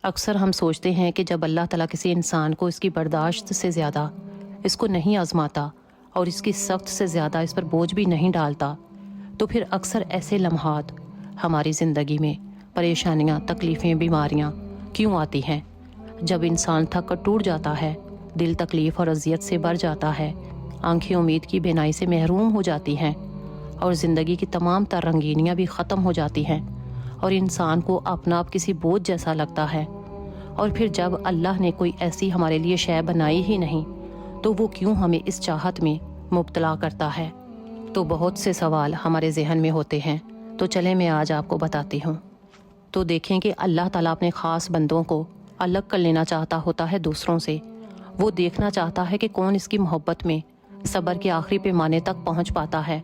اکثر ہم سوچتے ہیں کہ جب اللہ تعالیٰ کسی انسان کو اس کی برداشت سے زیادہ اس کو نہیں آزماتا اور اس کی سخت سے زیادہ اس پر بوجھ بھی نہیں ڈالتا، تو پھر اکثر ایسے لمحات ہماری زندگی میں پریشانیاں، تکلیفیں، بیماریاں کیوں آتی ہیں؟ جب انسان تھک کر ٹوٹ جاتا ہے، دل تکلیف اور اذیت سے بھر جاتا ہے، آنکھیں امید کی بینائی سے محروم ہو جاتی ہیں اور زندگی کی تمام تر رنگینیاں بھی ختم ہو جاتی ہیں اور انسان کو اپنا آپ کسی بوجھ جیسا لگتا ہے، اور پھر جب اللہ نے کوئی ایسی ہمارے لیے شے بنائی ہی نہیں تو وہ کیوں ہمیں اس چاہت میں مبتلا کرتا ہے؟ تو بہت سے سوال ہمارے ذہن میں ہوتے ہیں، تو چلیں میں آج آپ کو بتاتی ہوں۔ تو دیکھیں کہ اللہ تعالیٰ اپنے خاص بندوں کو الگ کر لینا چاہتا ہوتا ہے دوسروں سے۔ وہ دیکھنا چاہتا ہے کہ کون اس کی محبت میں صبر کے آخری پیمانے تک پہنچ پاتا ہے،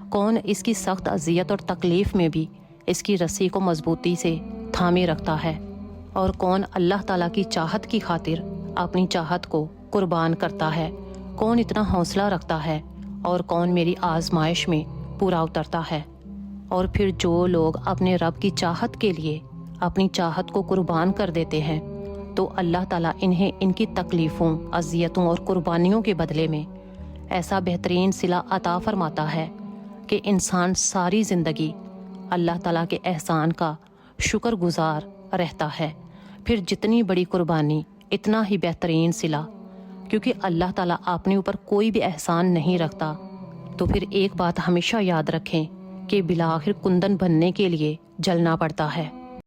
کون اس کی سخت اذیت اور تکلیف میں بھی اس کی رسی کو مضبوطی سے تھامے رکھتا ہے، اور کون اللہ تعالیٰ کی چاہت کی خاطر اپنی چاہت کو قربان کرتا ہے، کون اتنا حوصلہ رکھتا ہے اور کون میری آزمائش میں پورا اترتا ہے۔ اور پھر جو لوگ اپنے رب کی چاہت کے لیے اپنی چاہت کو قربان کر دیتے ہیں تو اللہ تعالیٰ انہیں ان کی تکلیفوں، اذیتوں اور قربانیوں کے بدلے میں ایسا بہترین صلہ عطا فرماتا ہے کہ انسان ساری زندگی اللہ تعالیٰ کے احسان کا شکر گزار رہتا ہے۔ پھر جتنی بڑی قربانی اتنا ہی بہترین صلہ، کیونکہ اللہ تعالیٰ اپنے اوپر کوئی بھی احسان نہیں رکھتا۔ تو پھر ایک بات ہمیشہ یاد رکھیں کہ بالآخر کندن بننے کے لیے جلنا پڑتا ہے۔